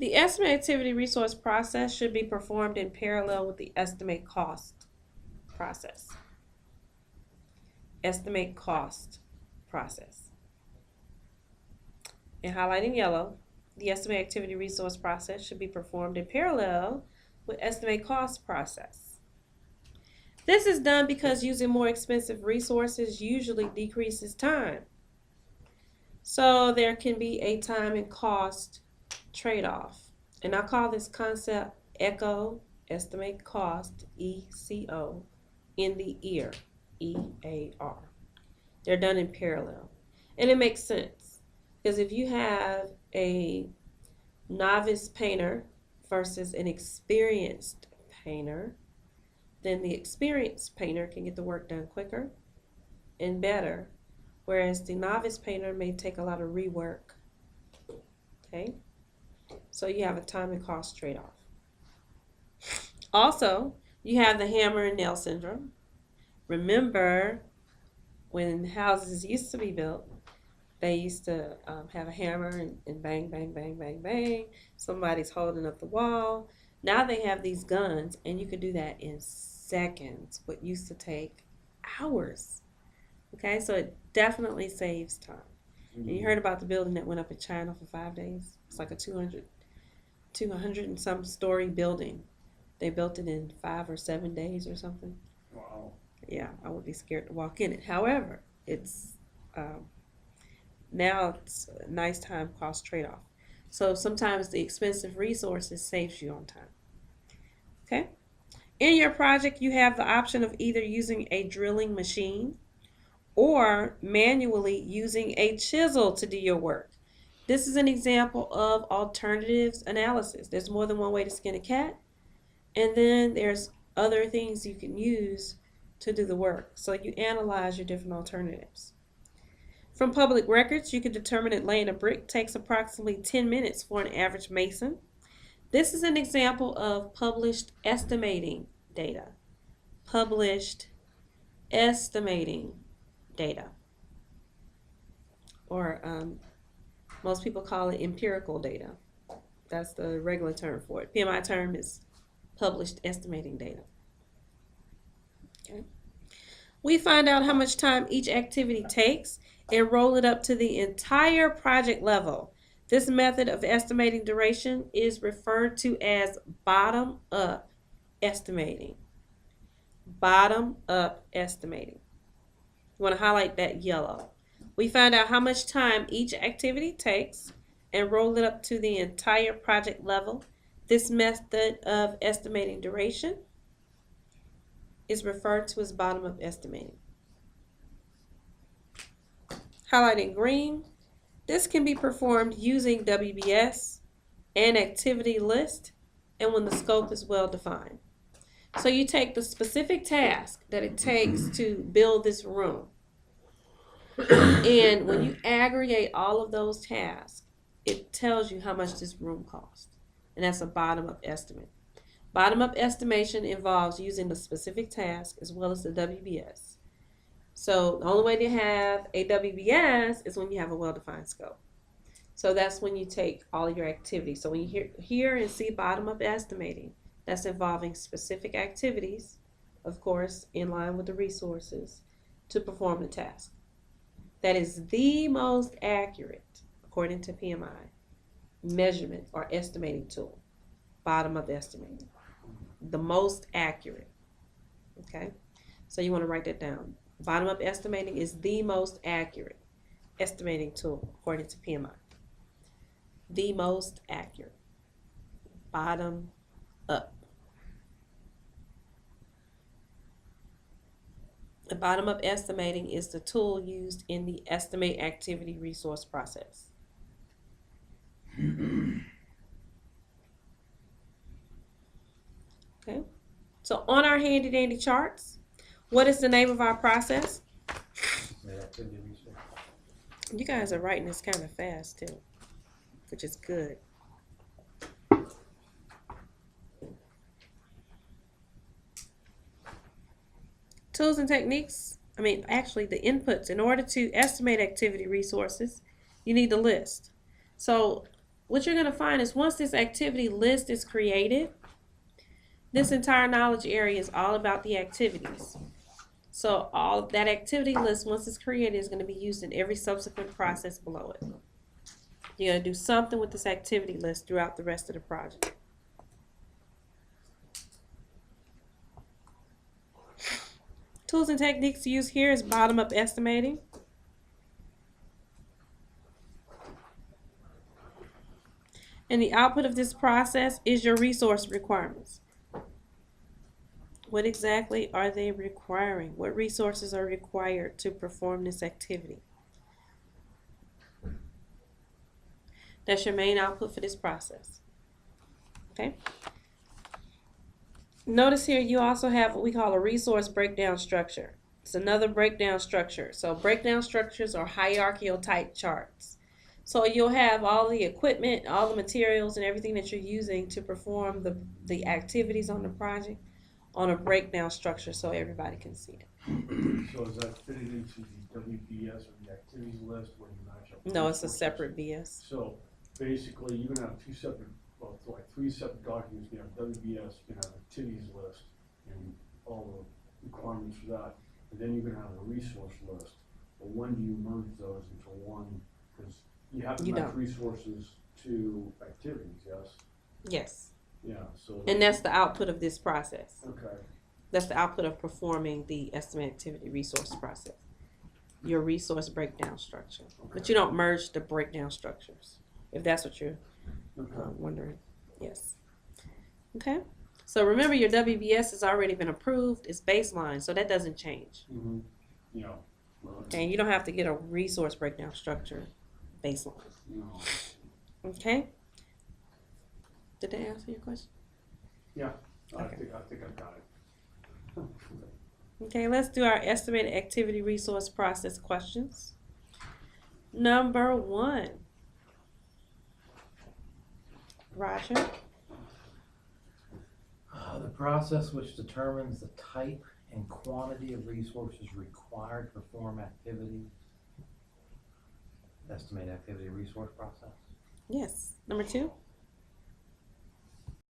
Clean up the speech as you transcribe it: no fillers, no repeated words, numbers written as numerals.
The estimate activity resource process should be performed in parallel with the estimate cost process. Estimate cost process. In highlighting yellow, the estimate activity resource process should be performed in parallel with estimate cost process. This is done because using more expensive resources usually decreases time. So there can be a time and cost trade-off. And I call this concept ECO, estimate cost, ECO, in the ear, EAR. They're done in parallel. And it makes sense because if you have a novice painter versus an experienced painter, then the experienced painter can get the work done quicker and better, whereas the novice painter may take a lot of rework. Okay, so you have a time and cost trade-off. Also, you have the hammer and nail syndrome. Remember, when houses used to be built, they used to have a hammer and bang, bang, bang, bang, bang. Somebody's holding up the wall. Now they have these guns, and you can do that in seconds, what used to take hours. Okay, so it definitely saves time. And you heard about the building that went up in China for 5 days. It's like a 200 and some story building. They built it in 5 or 7 days or something. Wow. Yeah, I would be scared to walk in it. However, it's now it's a nice time cost trade-off. So sometimes the expensive resources saves you on time. Okay. In your project, you have the option of either using a drilling machine or manually using a chisel to do your work. This is an example of alternatives analysis. There's more than one way to skin a cat, and then there's other things you can use to do the work. So you analyze your different alternatives. From public records, you can determine that laying a brick takes approximately 10 minutes for an average mason. This is an example of published estimating data. Published estimating data. Or most people call it empirical data. That's the regular term for it. PMI term is published estimating data. Okay. We find out how much time each activity takes and roll it up to the entire project level. This method of estimating duration is referred to as bottom-up estimating. Bottom-up estimating. You want to highlight that yellow. We find out how much time each activity takes and roll it up to the entire project level. This method of estimating duration is referred to as bottom-up estimating. Highlighting green, this can be performed using WBS and activity list and when the scope is well defined. So you take the specific task that it takes to build this room, and when you aggregate all of those tasks, it tells you how much this room costs, and that's a bottom-up estimate. Bottom-up estimation involves using the specific task as well as the WBS. So the only way to have a WBS is when you have a well-defined scope. So that's when you take all of your activities. So when you hear and see bottom-up estimating, that's involving specific activities, of course, in line with the resources to perform the task. That is the most accurate, according to PMI, measurement or estimating tool. Bottom-up estimating. The most accurate. Okay? So you want to write that down. Bottom-up estimating is the most accurate estimating tool, according to PMI. The most accurate. Bottom up. The bottom-up estimating is the tool used in the estimate activity resource process. Okay, so on our handy dandy charts, what is the name of our process? You guys are writing this kind of fast too, which is good. Tools and techniques, actually the inputs. In order to estimate activity resources, you need the list. So what you're going to find is once this activity list is created, this entire knowledge area is all about the activities. So all of that activity list, once it's created, is going to be used in every subsequent process below it. You're going to do something with this activity list throughout the rest of the project. Tools and techniques used here is bottom-up estimating. And the output of this process is your resource requirements. What exactly are they requiring? What resources are required to perform this activity? That's your main output for this process. Okay? Notice here you also have what we call a resource breakdown structure. It's another breakdown structure. So breakdown structures are hierarchical type charts. So you'll have all the equipment, all the materials, and everything that you're using to perform the activities on the project on a breakdown structure so everybody can see it. So is that fitted into the WBS or the activities list where you match up? No, it's a separate BS. So basically you're gonna have two separate, well, like three separate documents. You have WBS, you have activities list and all the requirements for that. And then you're gonna have a resource list. But when do you merge those into one? Because you have to match resources to activities, yes? Yes. Yeah, so. And that's the output of this process. Okay. That's the output of performing the estimate activity resource process. Your resource breakdown structure. Okay. But you don't merge the breakdown structures, if that's what you're Okay. wondering. Yes. Okay. So remember your WBS has already been approved. It's baseline, so that doesn't change. Mm-hmm. Yeah. Okay. You don't have to get a resource breakdown structure baseline. No. Okay. Did that answer your question? Yeah. Okay. I think I got it. Okay, let's do our estimated activity resource process questions. Number 1. Roger. The process which determines the type and quantity of resources required to perform activities. Estimate activity resource process. Yes. Number 2.